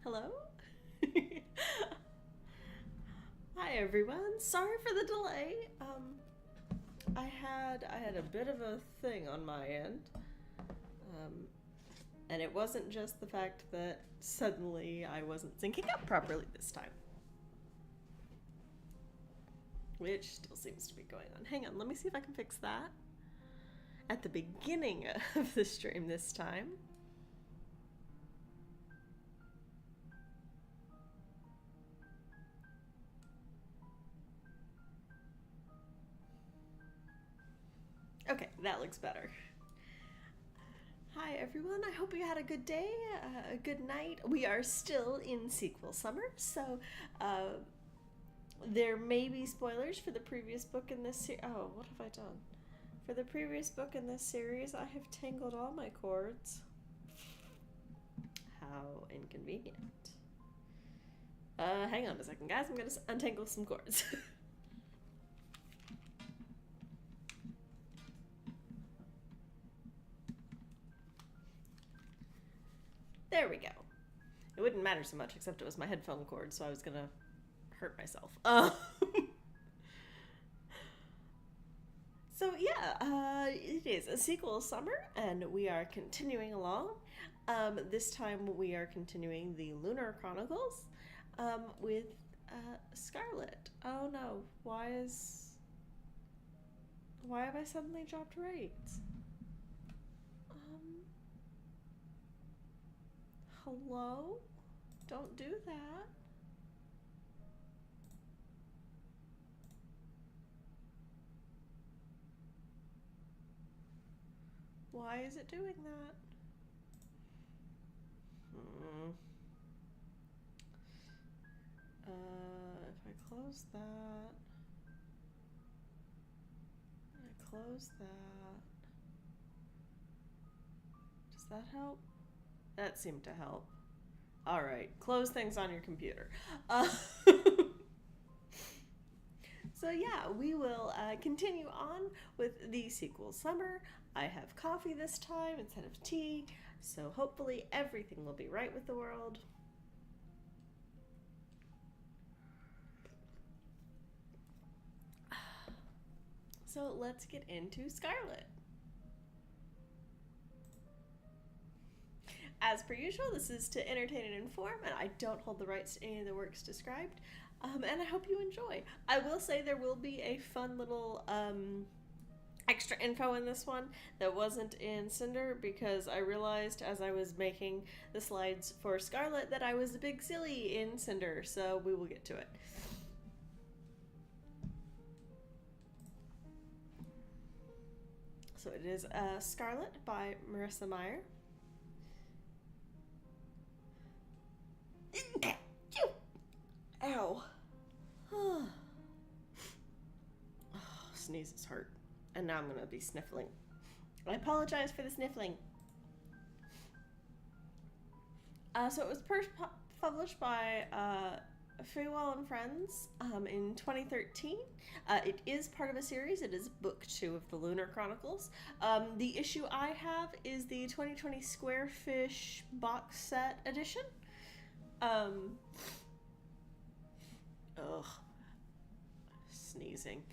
Hello? Hi everyone. Sorry for the delay. I had a bit of a thing on my end. And it wasn't just the fact that suddenly I wasn't syncing up properly this time. Which still seems to be going on. Hang on, let me see if I can fix that. At the beginning of the stream this time. Okay, that looks better. Hi everyone, I hope you had a good day, a good night. We are still in sequel summer, so there may be spoilers for the previous book in this series. Oh, what have I done? For the previous book in this series, I have tangled all my cords. How inconvenient. Hang on a second, guys. I'm gonna untangle some cords. There we go. It wouldn't matter so much, except it was my headphone cord, so I was gonna hurt myself. So yeah, it is a sequel summer, and we are continuing along. This time we are continuing the Lunar Chronicles with Scarlet. Oh no, why have I suddenly dropped rates? Hello? Don't do that. Why is it doing that? If I close that, does that help? That seemed to help. All right, close things on your computer. So yeah, we will continue on with the sequel summer. I have coffee this time instead of tea, so hopefully everything will be right with the world. So let's get into Scarlet. As per usual, this is to entertain and inform, and I don't hold the rights to any of the works described. And I hope you enjoy. I will say there will be a fun little extra info in this one that wasn't in Cinder, because I realized as I was making the slides for Scarlet that I was a big silly in Cinder, so we will get to it. So it is Scarlet by Marissa Meyer. Ow. Oh, sneezes hurt. And now I'm going to be sniffling. I apologize for the sniffling. So it was published by Freewell and Friends in 2013. It is part of a series. It is book 2 of the Lunar Chronicles. The issue I have is the 2020 Squarefish box set edition. Sneezing.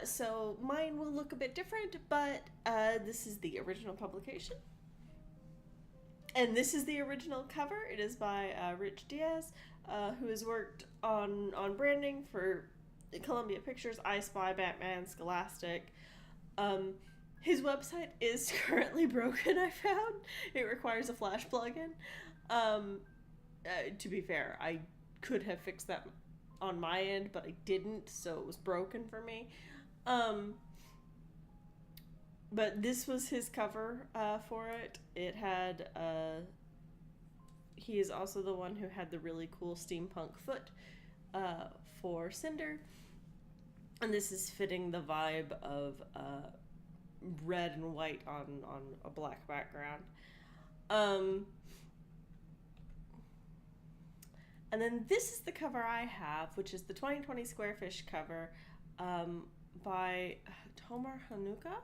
So mine will look a bit different, but this is the original publication. And this is the original cover. It is by Rich Diaz, who has worked on branding for Columbia Pictures, I Spy, Batman, Scholastic. His website is currently broken, I found. It requires a Flash plugin. To be fair, I could have fixed that on my end, but I didn't, so it was broken for me. But this was his cover for it. It had, he is also the one who had the really cool steampunk foot for Cinder. And this is fitting the vibe of red and white on a black background. And then this is the cover I have, which is the 2020 Squarefish cover by Tomar Hanuka.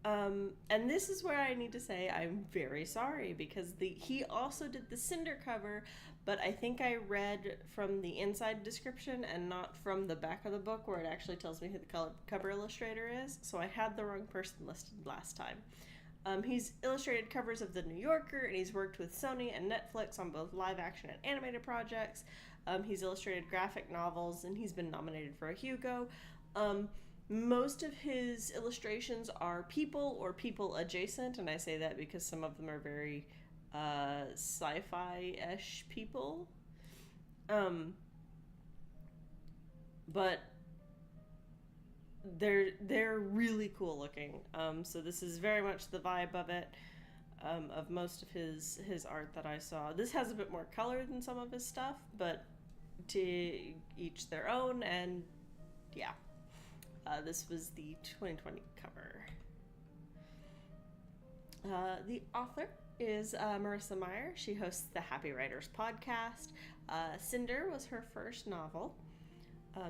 And this is where I need to say I'm very sorry, because he also did the Cinder cover, but I think I read from the inside description and not from the back of the book where it actually tells me who the cover illustrator is, so I had the wrong person listed last time. He's illustrated covers of The New Yorker, and he's worked with Sony and Netflix on both live action and animated projects. He's illustrated graphic novels, and he's been nominated for a Hugo. Most of his illustrations are people or people adjacent, and I say that because some of them are very sci-fi-ish people. But they're really cool looking. So this is very much the vibe of it, of most of his art that I saw. This has a bit more color than some of his stuff, but to each their own, and yeah. This was the 2020 cover. The author is Marissa Meyer. She hosts the Happy Writers podcast. Cinder was her first novel.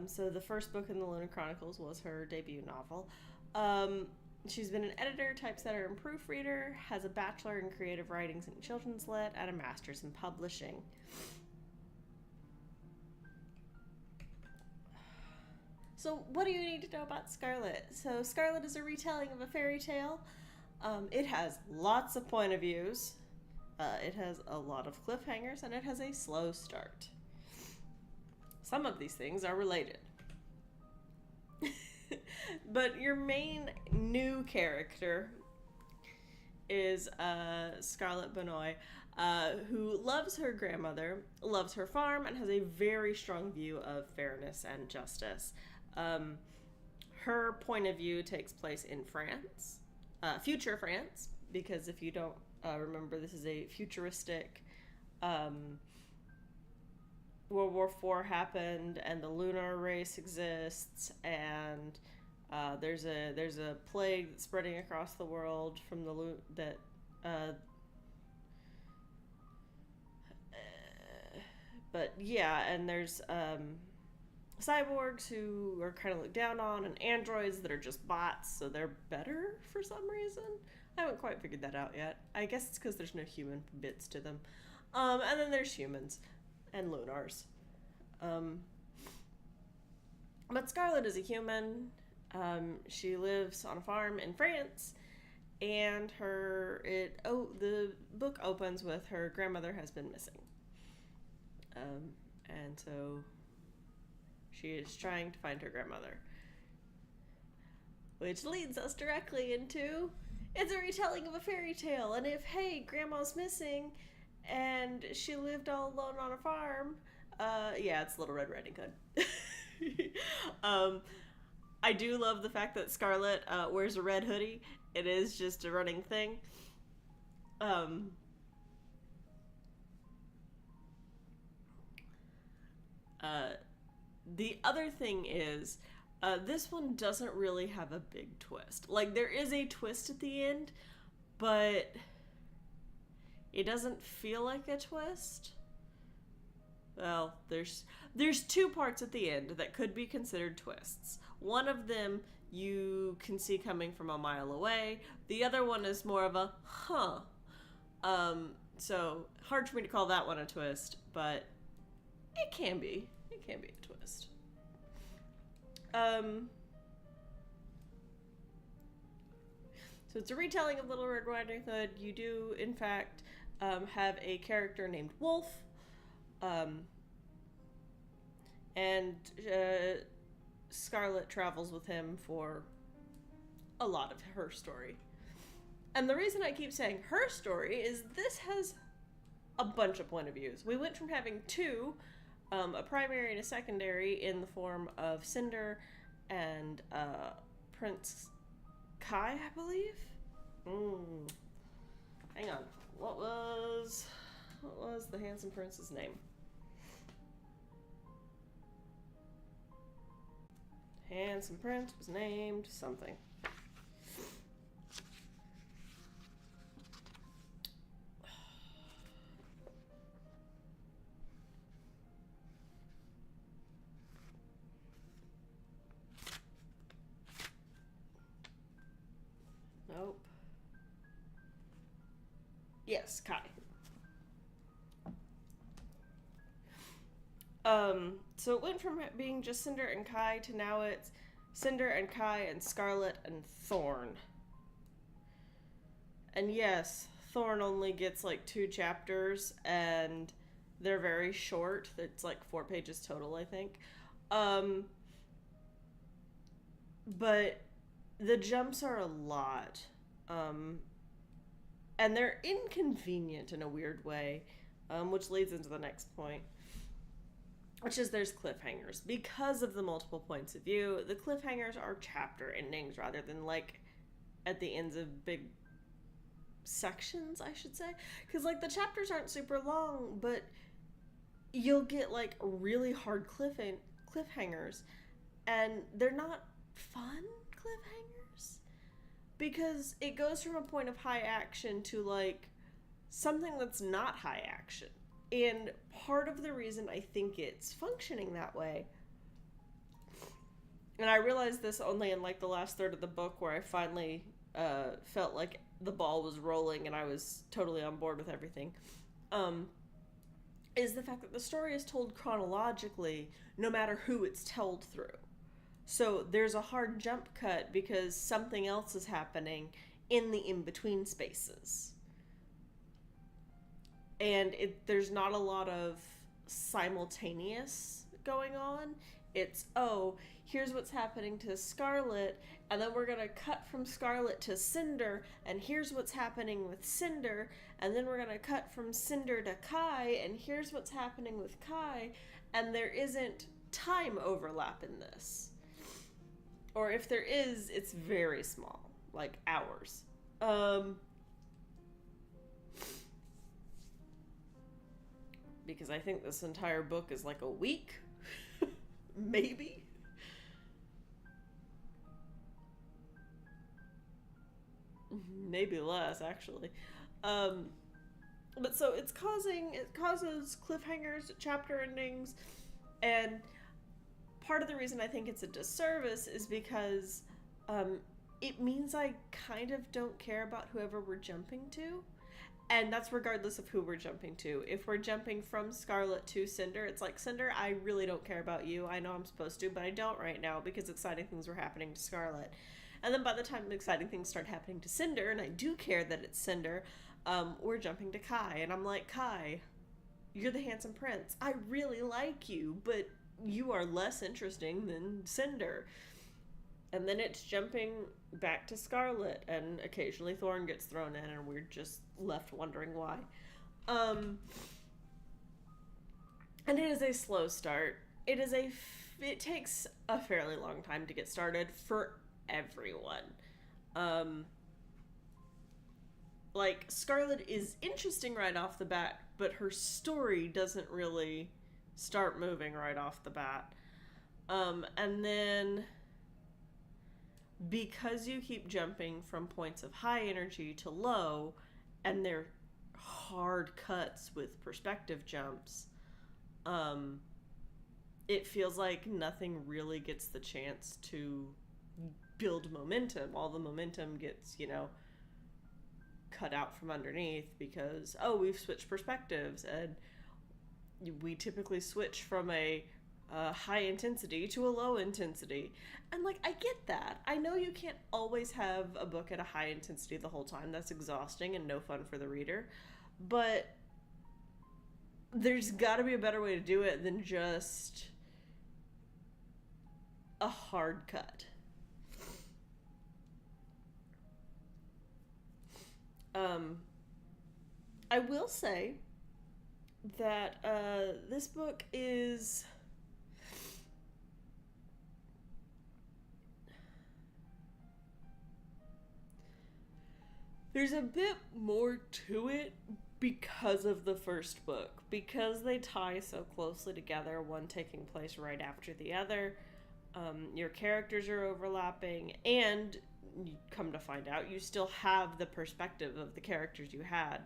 So the first book in the Luna Chronicles was her debut novel. She's been an editor, typesetter, and proofreader, has a bachelor in creative writings and children's lit, and a master's in publishing. So what do you need to know about Scarlet? So Scarlet is a retelling of a fairy tale. It has lots of point of views. It has a lot of cliffhangers, and it has a slow start. Some of these things are related. But your main new character is Scarlet Benoit, who loves her grandmother, loves her farm, and has a very strong view of fairness and justice. Her point of view takes place in France, future France, because if you don't remember, this is a futuristic, World War IV happened, and the lunar race exists, and there's a plague that's spreading across the world from the but yeah, and there's cyborgs who are kind of looked down on, and androids that are just bots, so they're better for some reason. I haven't quite figured that out yet. I guess it's because there's no human bits to them. And then there's humans and lunars. But Scarlet is a human. She lives on a farm in France, and the book opens with her grandmother has been missing. And so she is trying to find her grandmother. Which leads us directly into, it's a retelling of a fairy tale, and if, hey, grandma's missing, and she lived all alone on a farm, yeah, it's Little Red Riding Hood. I do love the fact that Scarlet wears a red hoodie. It is just a running thing. The other thing is, this one doesn't really have a big twist. Like, there is a twist at the end, but it doesn't feel like a twist. Well, there's two parts at the end that could be considered twists. One of them you can see coming from a mile away. The other one is more of a, huh. So, hard for me to call that one a twist, but it can be. It can be a twist. So it's a retelling of Little Red Riding Hood. You do, in fact, have a character named Wolf. And Scarlet travels with him for a lot of her story. And the reason I keep saying her story is this has a bunch of point of views. We went from having two, a primary and a secondary, in the form of Cinder and Prince Kai, I believe? Hang on. What was the handsome prince's name? Handsome prince was named something. Yes, Kai. So it went from being just Cinder and Kai to now it's Cinder and Kai and Scarlet and Thorn. And yes, Thorn only gets like 2 chapters and they're very short. It's like 4 pages total, I think. But the jumps are a lot. And they're inconvenient in a weird way, which leads into the next point, which is there's cliffhangers. Because of the multiple points of view, the cliffhangers are chapter endings rather than like at the ends of big sections, I should say. Because like the chapters aren't super long, but you'll get like really hard cliffhangers, and they're not fun cliffhangers because it goes from a point of high action to like something that's not high action. And part of the reason I think it's functioning that way, and I realized this only in like the last third of the book where I finally felt like the ball was rolling and I was totally on board with everything, is the fact that the story is told chronologically no matter who it's told through. So there's a hard jump cut because something else is happening in the in-between spaces. And there's not a lot of simultaneous going on. It's, oh, here's what's happening to Scarlet, and then we're going to cut from Scarlet to Cinder, and here's what's happening with Cinder, and then we're going to cut from Cinder to Kai, and here's what's happening with Kai, and there isn't time overlap in this. Or if there is, it's very small, like hours. Because I think this entire book is like a week, maybe. Maybe less, actually. But so it causes cliffhangers, chapter endings, and part of the reason I think it's a disservice is because it means I kind of don't care about whoever we're jumping to. And that's regardless of who we're jumping to. If we're jumping from Scarlet to Cinder, it's like, Cinder, I really don't care about you. I know I'm supposed to, but I don't right now because exciting things were happening to Scarlet. And then by the time exciting things start happening to Cinder, and I do care that it's Cinder, we're jumping to Kai. And I'm like, Kai, you're the handsome prince. I really like you, but you are less interesting than Cinder. And then it's jumping back to Scarlet, and occasionally Thorn gets thrown in, and we're just left wondering why. And it is a slow start. It takes a fairly long time to get started for everyone. Like, Scarlet is interesting right off the bat, but her story doesn't really start moving right off the bat. And then because you keep jumping from points of high energy to low, and they're hard cuts with perspective jumps, it feels like nothing really gets the chance to build momentum. All the momentum gets, cut out from underneath because, oh, we've switched perspectives, and we typically switch from a high intensity to a low intensity. And like, I get that. I know you can't always have a book at a high intensity the whole time. That's exhausting and no fun for the reader. But there's got to be a better way to do it than just a hard cut. I will say that this book is... There's a bit more to it because of the first book. Because they tie so closely together, one taking place right after the other. Your characters are overlapping, and you come to find out you still have the perspective of the characters you had.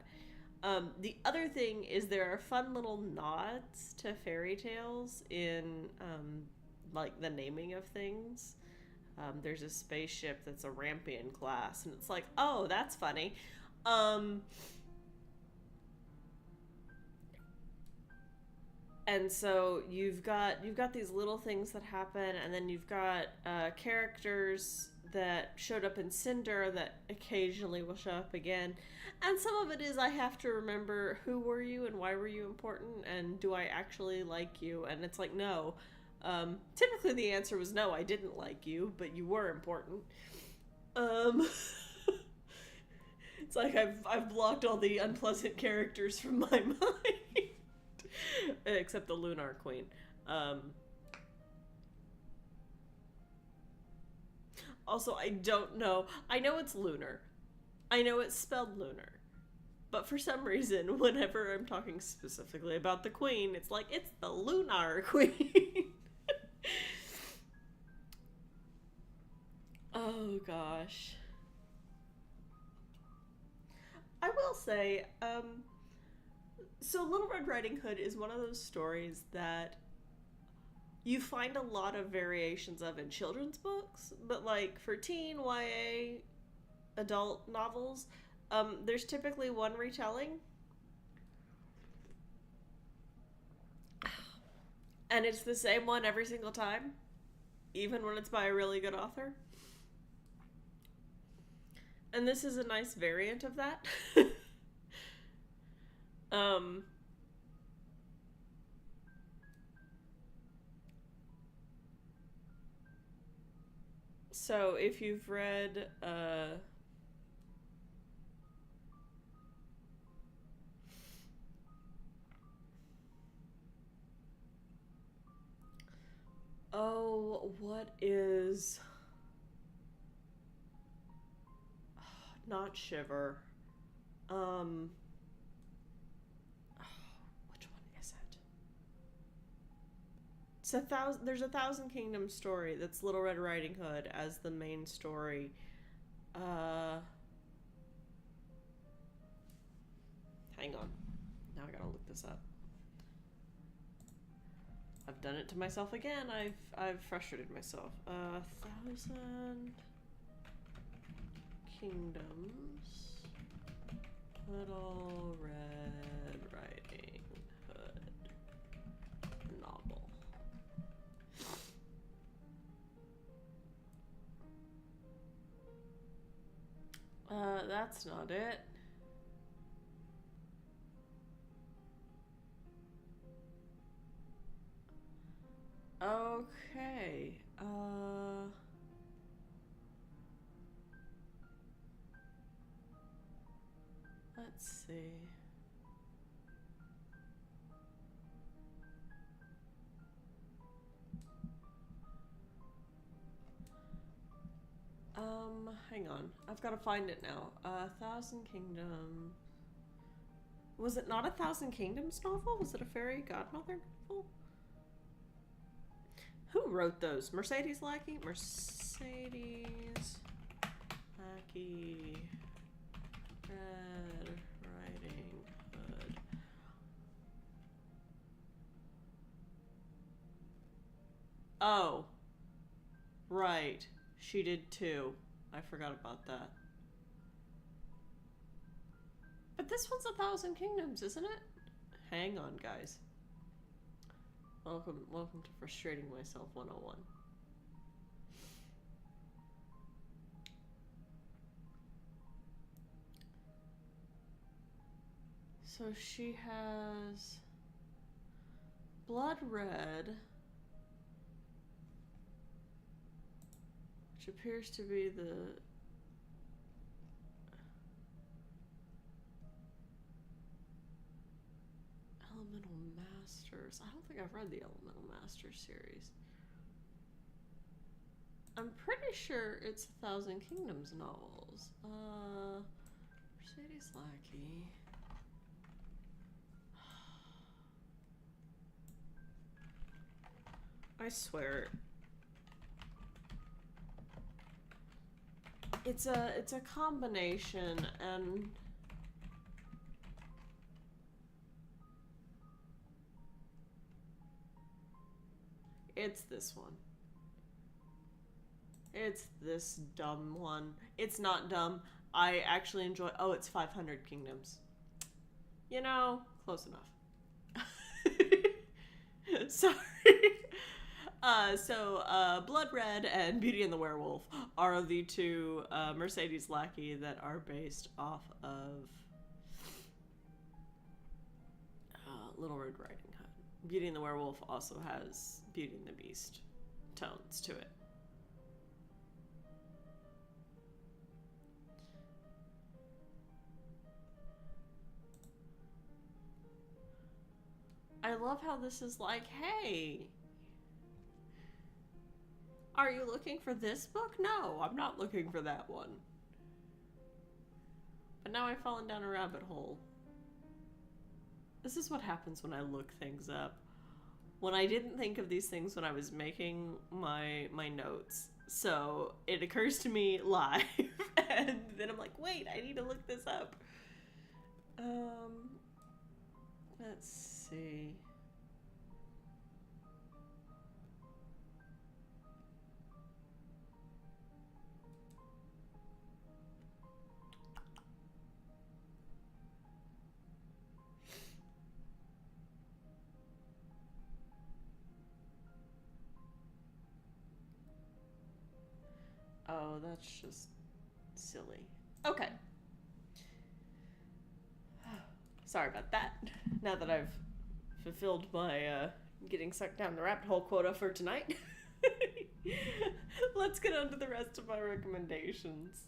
The other thing is there are fun little nods to fairy tales in like the naming of things. There's a spaceship that's a Rampion class, and it's like, oh, that's funny. And so you've got these little things that happen, and then you've got characters that showed up in Cinder that occasionally will show up again. And some of it is I have to remember who were you and why were you important, and do I actually like you? And it's like, no. Typically the answer was no, I didn't like you, but you were important. Um, it's like I've blocked all the unpleasant characters from my mind. Except the Lunar Queen. Also, I don't know. I know it's lunar. I know it's spelled lunar. But for some reason, whenever I'm talking specifically about the queen, it's like, it's the Lunar Queen. Oh, gosh. I will say, so Little Red Riding Hood is one of those stories that you find a lot of variations of in children's books, but like for teen, YA, adult novels, there's typically one retelling. And it's the same one every single time, even when it's by a really good author. And this is a nice variant of that. So if you've read oh, what is not Shiver. Which one is it? There's a Thousand Kingdoms story that's Little Red Riding Hood as the main story. Hang on. Now I gotta look this up. I've done it to myself again. I've frustrated myself. Thousand Kingdoms, Little Red Riding Hood novel. That's not it. Okay. Let's see. Hang on. I've got to find it now. Thousand Kingdoms. Was it not a Thousand Kingdoms novel? Was it a fairy godmother novel? Who wrote those? Mercedes Lackey? Mercedes Lackey. Red Riding Hood. Oh. Right. She did too. I forgot about that. But this one's a Thousand Kingdoms, isn't it? Hang on, guys. Welcome to Frustrating Myself 101. So she has Blood Red, which appears to be the Elemental Masters. I don't think I've read the Elemental Masters series. I'm pretty sure it's a Thousand Kingdoms novels. Mercedes Lackey. I swear. It's a combination, and it's this one. It's this dumb one. It's not dumb. I actually enjoy. Oh, it's 500 Kingdoms. You know, close enough. Sorry. Blood Red and Beauty and the Werewolf are the two Mercedes Lackey that are based off of Little Red Riding Hood. Beauty and the Werewolf also has Beauty and the Beast tones to it. I love how this is like, hey, are you looking for this book? No, I'm not looking for that one. But now I've fallen down a rabbit hole. This is what happens when I look things up. When I didn't think of these things when I was making my notes. So it occurs to me live. And then I'm like, wait, I need to look this up. Let's see. Oh, that's just silly. Okay. Sorry about that. Now that I've fulfilled my getting sucked down the rabbit hole quota for tonight, let's get on to the rest of my recommendations.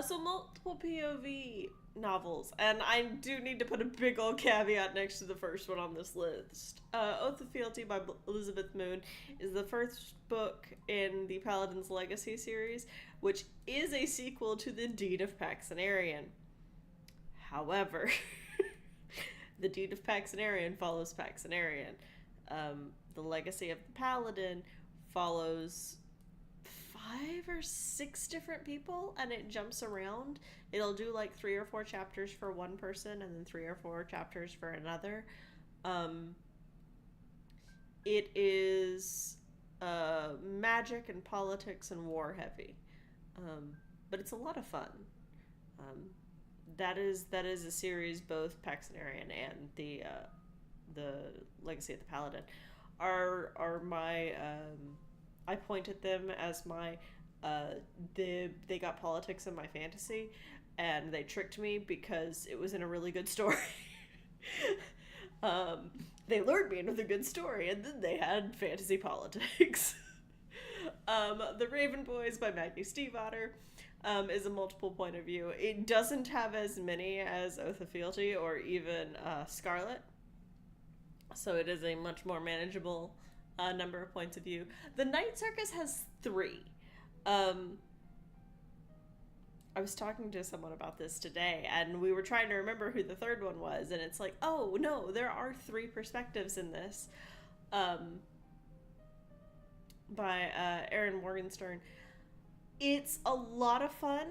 So multiple POV novels, and I do need to put a big old caveat next to the first one on this list. Oath of Fealty by Elizabeth Moon is the first book in the Paladin's Legacy series, which is a sequel to the Deed of Paxenarian. However, the Deed of Paxenarian follows Paxenarian. The Legacy of the Paladin follows 5 or 6 different people, and it jumps around. It'll do like 3 or 4 chapters for one person and then 3 or 4 chapters for another. It is magic and politics and war heavy, but it's a lot of fun. That is a series, both Paxenarian and the Legacy of the Paladin are my I point at them as my they got politics in my fantasy, and they tricked me because it was in a really good story. They lured me into the good story, and then they had fantasy politics. The Raven Boys by Maggie Stiefvater is a multiple point of view. It doesn't have as many as Oath of Fealty or even Scarlet, so it is a much more manageable number of points of view. The Night Circus has 3. I was talking to someone about this today, and we were trying to remember who the third one was, and it's like, oh no, there are 3 perspectives in this, by Erin Morgenstern. It's a lot of fun.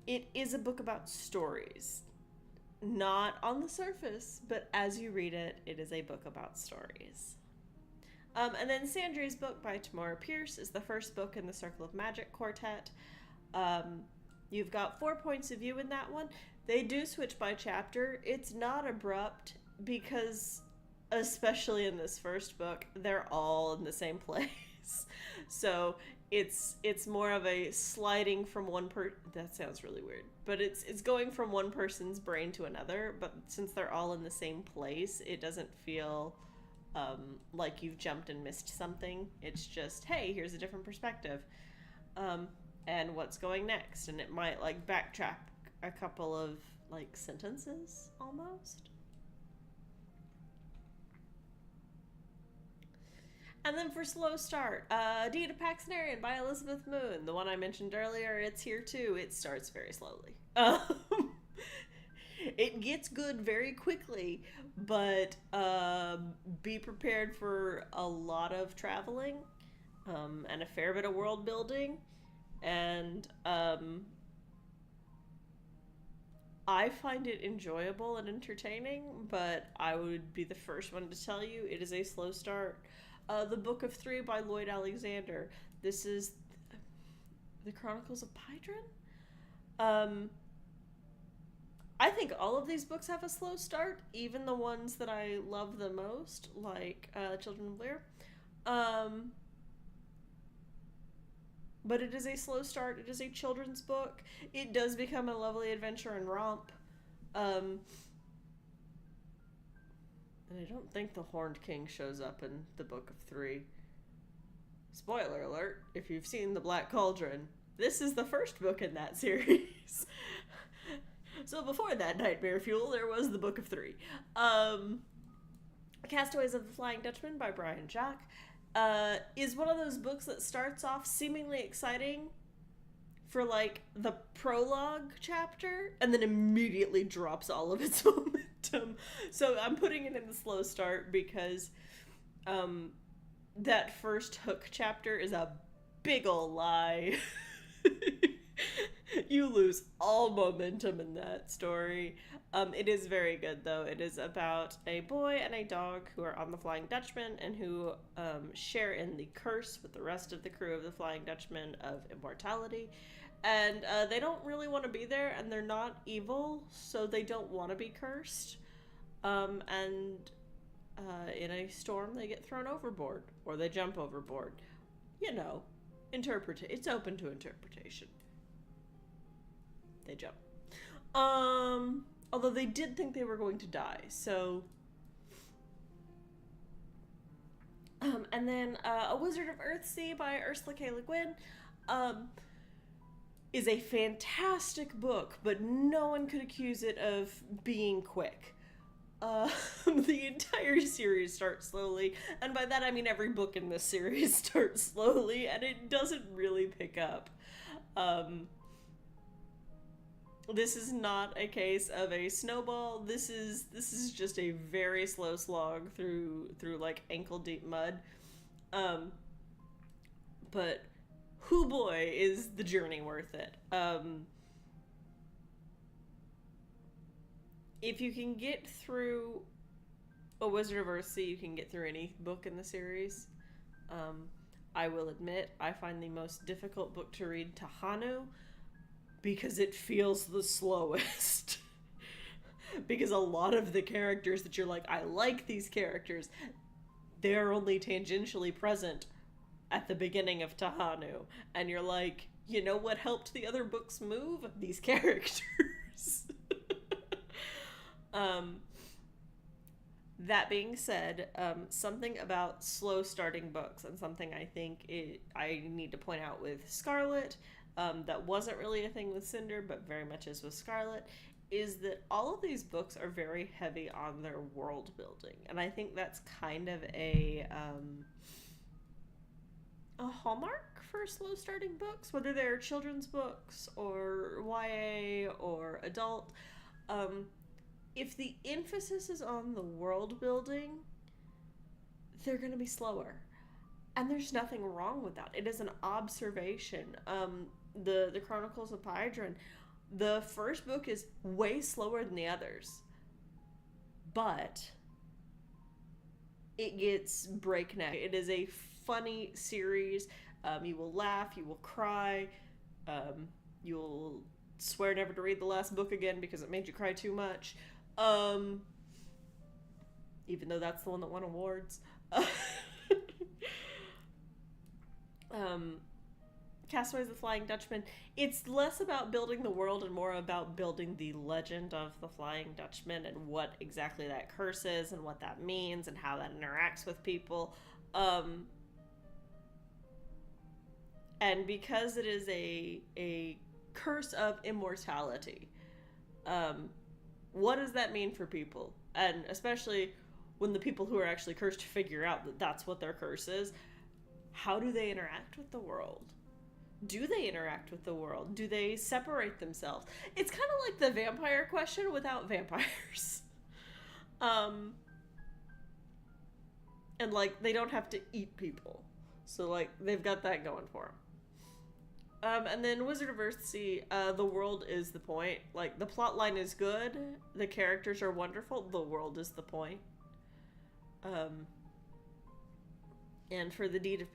It is a book about stories. Not on the surface, but as you read it, it is a book about stories. And then Sandry's book by Tamora Pierce is the first book in the Circle of Magic quartet. You've got 4 points of view in that one. They do switch by chapter. It's not abrupt because, especially in this first book, they're all in the same place. So it's more of a sliding from one that sounds really weird, but it's going from one person's brain to another, but since they're all in the same place, it doesn't feel like you've jumped and missed something. It's just, hey, here's a different perspective, and what's going next, and it might like backtrack a couple of like sentences almost. And then for Slow Start, Deed of Paxenarian by Elizabeth Moon, the one I mentioned earlier, it's here too. It starts very slowly. It gets good very quickly, but be prepared for a lot of traveling and a fair bit of world building. And I find it enjoyable and entertaining, but I would be the first one to tell you it is a slow start. The Book of 3 by Lloyd Alexander. This is the Chronicles of Pydron? I think all of these books have a slow start, even the ones that I love the most, like Children of Lear. Um, but it is a slow start. It is a children's book. It does become a lovely adventure and romp. Um, and I don't think the Horned King shows up in the Book of Three. Spoiler alert, if you've seen The Black Cauldron, this is the first book in that series. So before that Nightmare Fuel, there was the Book of Three. Castaways of the Flying Dutchman by Brian Jacques is one of those books that starts off seemingly exciting for like the prologue chapter and then immediately drops all of its momentum. So I'm putting it in the slow start because that first hook chapter is a big ol' lie. You lose all momentum in that story. It is very good, though. It is about a boy and a dog who are on the Flying Dutchman and who share in the curse with the rest of the crew of the Flying Dutchman of immortality. And they don't really want to be there, and they're not evil, so they don't want to be cursed. In a storm, they get thrown overboard, or they jump overboard. You know, it's open to interpretation. They jump. Although they did think they were going to die, so... and then A Wizard of Earthsea by Ursula K. Le Guin is a fantastic book, but no one could accuse it of being quick. The entire series starts slowly, and by that I mean every book in this series starts slowly, and it doesn't really pick up. This is not a case of a snowball. This is just a very slow slog through like ankle deep mud. But hoo boy, is the journey worth it. If you can get through A Wizard of Earthsea, you can get through any book in the series. I will admit, I find the most difficult book to read Tahanu because it feels the slowest. Because a lot of the characters that you're like, I like these characters, they're only tangentially present at the beginning of Tahanu. And you're like, you know what helped the other books move? These characters. That being said, something about slow starting books, and something I think I need to point out with Scarlet, that wasn't really a thing with Cinder, but very much is with Scarlet, is that all of these books are very heavy on their world building. And I think that's kind of a hallmark for slow starting books, whether they're children's books or YA or adult. If the emphasis is on the world building, they're going to be slower. And there's nothing wrong with that. It is an observation. The Chronicles of Pyadron, the first book is way slower than the others. But it gets breakneck. It is a funny series. You will laugh, you will cry, you'll swear never to read the last book again because it made you cry too much. Even though that's the one that won awards. Castaways of the Flying Dutchman, it's less about building the world and more about building the legend of the Flying Dutchman and what exactly that curse is and what that means and how that interacts with people. And because it is a curse of immortality, what does that mean for people? And especially when the people who are actually cursed figure out that that's what their curse is, how do they interact with the world? Do they interact with the world? Do they separate themselves? It's kind of like the vampire question without vampires. And like, they don't have to eat people. So like, they've got that going for them. And then Wizard of Earthsea, the world is the point. Like, the plot line is good, the characters are wonderful, the world is the point. And for the Deed of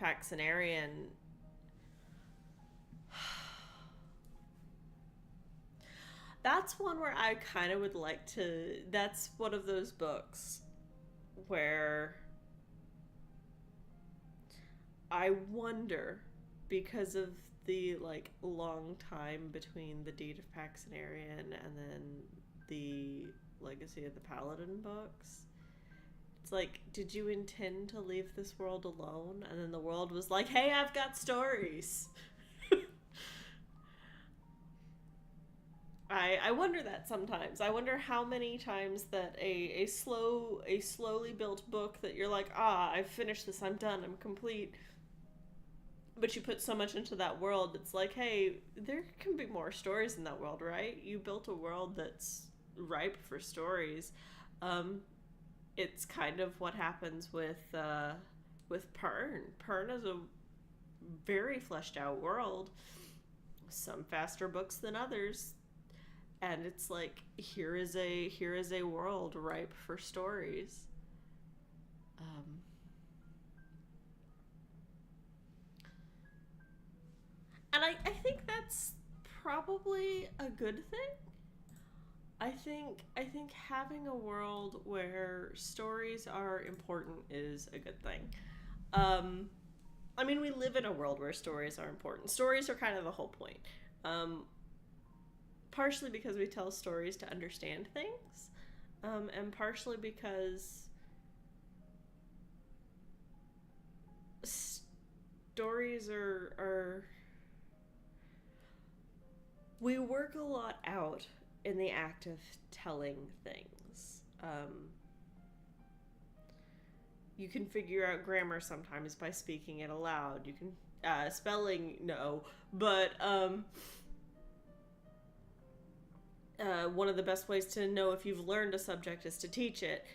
That's one where I kind of would like to. That's one of those books where I wonder, because of the like long time between the Deed of Paxenarian and then the Legacy of the Paladin books. It's like, did you intend to leave this world alone? And then the world was like, hey, I've got stories. I wonder that sometimes. I wonder how many times that a slowly built book that you're like, I've finished this, I'm done, I'm complete. But you put so much into that world, it's like, hey, there can be more stories in that world, right? You built a world that's ripe for stories. It's kind of what happens with Pern. Pern is a very fleshed out world. Some faster books than others. And it's like, here is a world ripe for stories. And I think that's probably a good thing. I think having a world where stories are important is a good thing. I mean, we live in a world where stories are important. Stories are kind of the whole point. Partially because we tell stories to understand things, and partially because stories are we work a lot out in the act of telling things. You can figure out grammar sometimes by speaking it aloud. You can spelling, no, but one of the best ways to know if you've learned a subject is to teach it.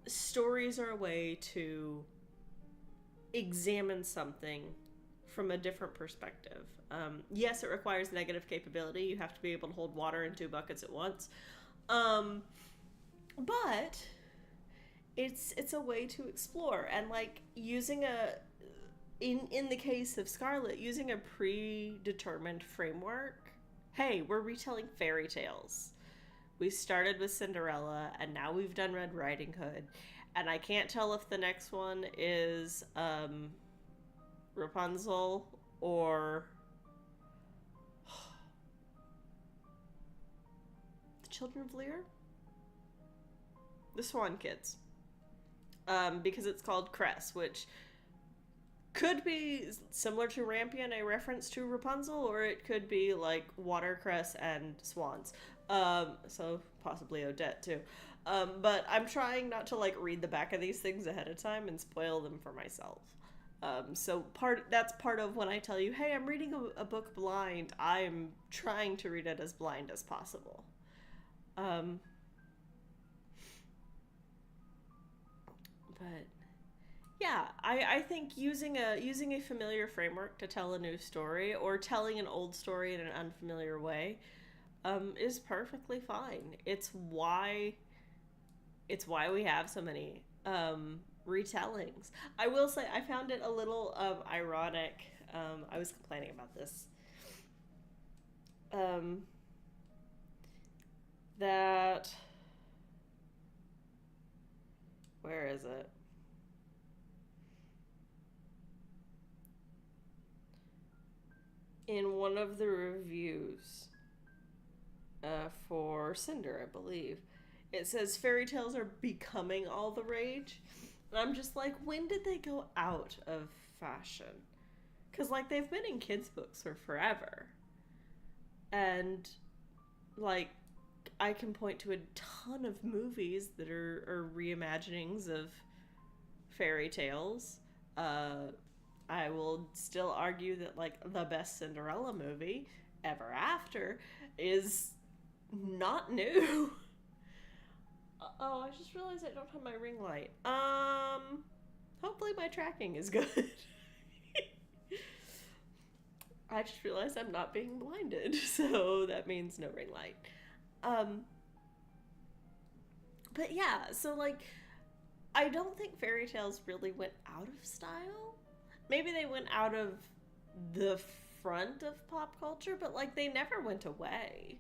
Stories are a way to examine something from a different perspective. Yes, it requires negative capability. You have to be able to hold water in 2 buckets at once. But it's a way to explore, and like using in the case of Scarlet, using a predetermined framework. Hey, we're retelling fairy tales. We started with Cinderella, and now we've done Red Riding Hood. And I can't tell if the next one is Rapunzel or the Children of Lear? The Swan Kids. Because it's called Cress, which could be similar to Rampion, a reference to Rapunzel, or it could be like watercress and swans. So possibly Odette too. But I'm trying not to like read the back of these things ahead of time and spoil them for myself. So that's part of when I tell you, hey, I'm reading a book blind, I'm trying to read it as blind as possible. But yeah, I think using a familiar framework to tell a new story, or telling an old story in an unfamiliar way, is perfectly fine. It's why we have so many retellings. I will say I found it a little ironic. I was complaining about this. That where is it? In one of the reviews for Cinder, I believe, it says fairy tales are becoming all the rage. And I'm just like, when did they go out of fashion? Because, like, they've been in kids' books for forever. And, like, I can point to a ton of movies that are reimaginings of fairy tales. I will still argue that, like, the best Cinderella movie, Ever After, is not new. Oh, I just realized I don't have my ring light. Hopefully my tracking is good. I just realized I'm not being blinded, so that means no ring light. But yeah, so like, I don't think fairy tales really went out of style. Maybe they went out of the front of pop culture, but like, they never went away.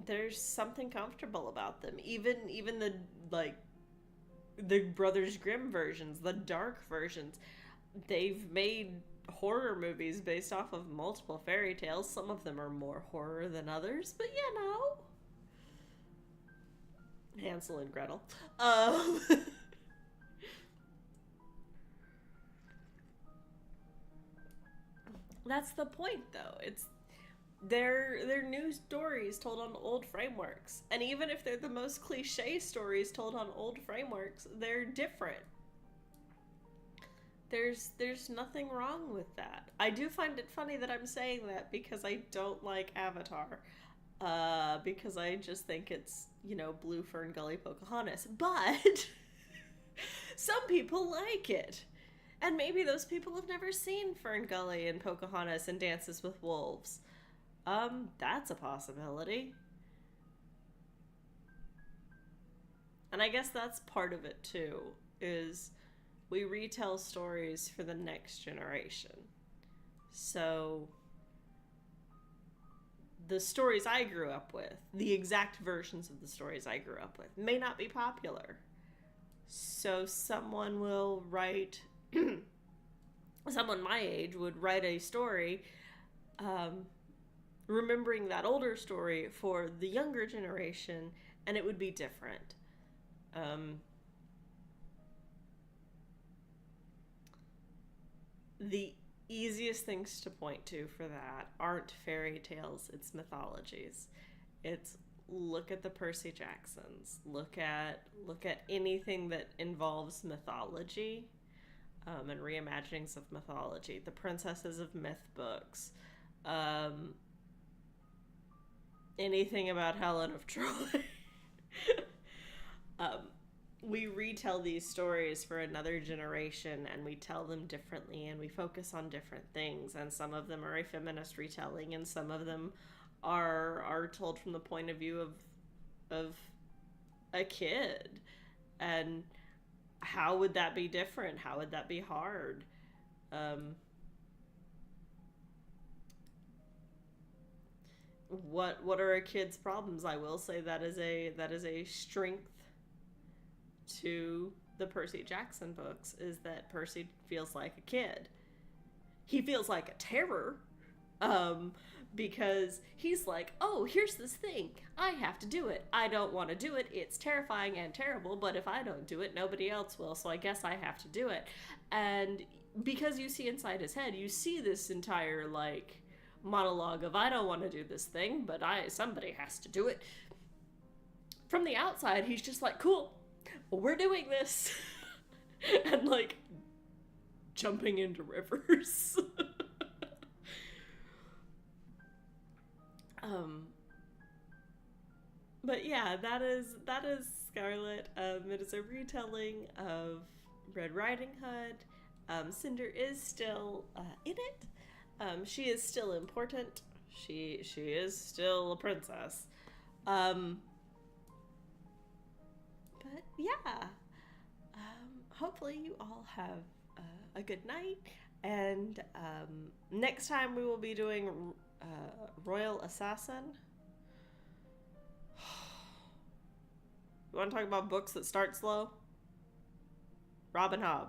there's something comfortable about them. Even the, like, the Brothers Grimm versions, the dark versions, they've made horror movies based off of multiple fairy tales. Some of them are more horror than others, but you know. Hansel and Gretel. That's the point, though. They're new stories told on old frameworks. And even if they're the most cliche stories told on old frameworks, they're different. There's nothing wrong with that. I do find it funny that I'm saying that because I don't like Avatar. Because I just think it's, Blue Fern Gully Pocahontas. But some people like it. And maybe those people have never seen Fern Gully and Pocahontas and Dances with Wolves. That's a possibility. And I guess that's part of it too, is we retell stories for the next generation. So the stories I grew up with, the exact versions of the stories I grew up with, may not be popular. So someone will write, someone my age would write a story, remembering that older story for the younger generation, and it would be different. The easiest things to point to for that aren't fairy tales, it's mythologies. It's look at the Percy Jacksons. Look at anything that involves mythology, and reimaginings of mythology. The Princesses of Myth books. Anything about Helen of Troy. We retell these stories for another generation, and we tell them differently, and we focus on different things, and some of them are a feminist retelling, and some of them are told from the point of view of a kid. And how would that be different? How would that be hard? What are a kid's problems? I will say that is a strength to the Percy Jackson books, is that Percy feels like a kid. He feels like a terror, because he's like, oh, here's this thing. I have to do it. I don't want to do it. It's terrifying and terrible, but if I don't do it, nobody else will, so I guess I have to do it. And because you see inside his head, you see this entire, like, monologue of, I don't want to do this thing, but somebody has to do it. From the outside, he's just like, cool, we're doing this. And, like, jumping into rivers. But yeah, that is Scarlet. It is a retelling of Red Riding Hood. Cinder is still in it. She is still important. She is still a princess. But yeah, hopefully you all have a good night. And next time we will be doing Royal Assassin. You want to talk about books that start slow? Robin Hobb.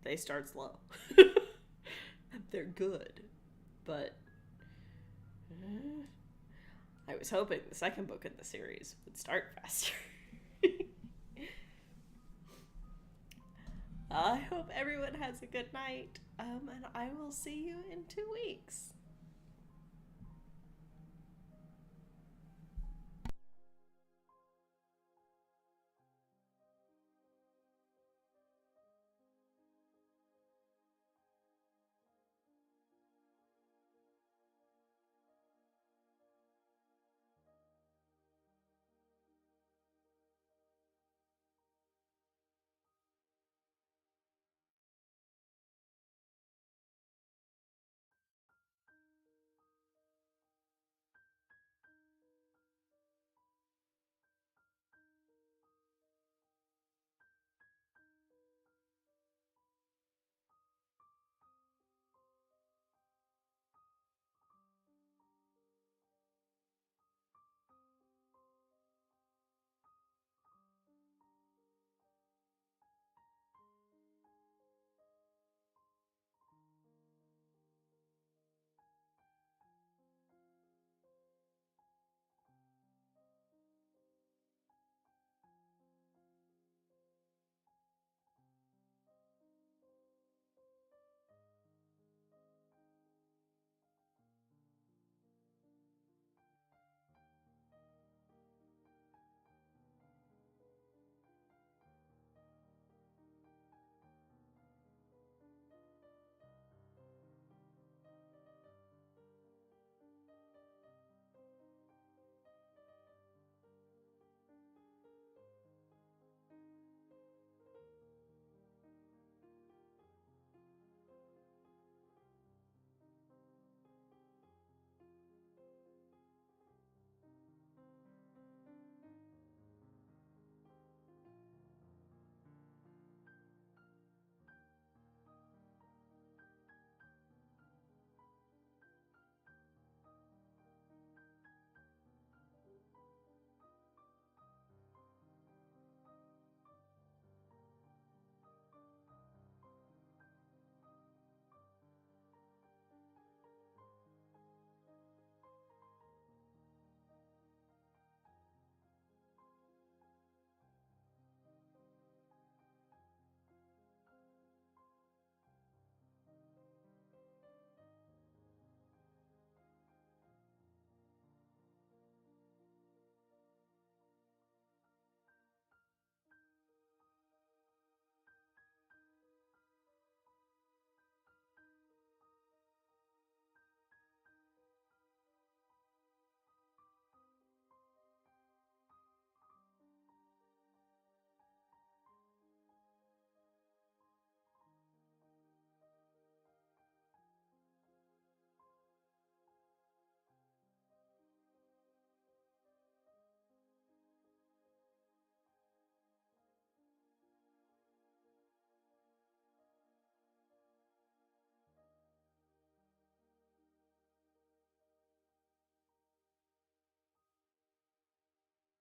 They start slow. They're good, but I was hoping the second book in the series would start faster. I hope everyone has a good night, and I will see you in 2 weeks.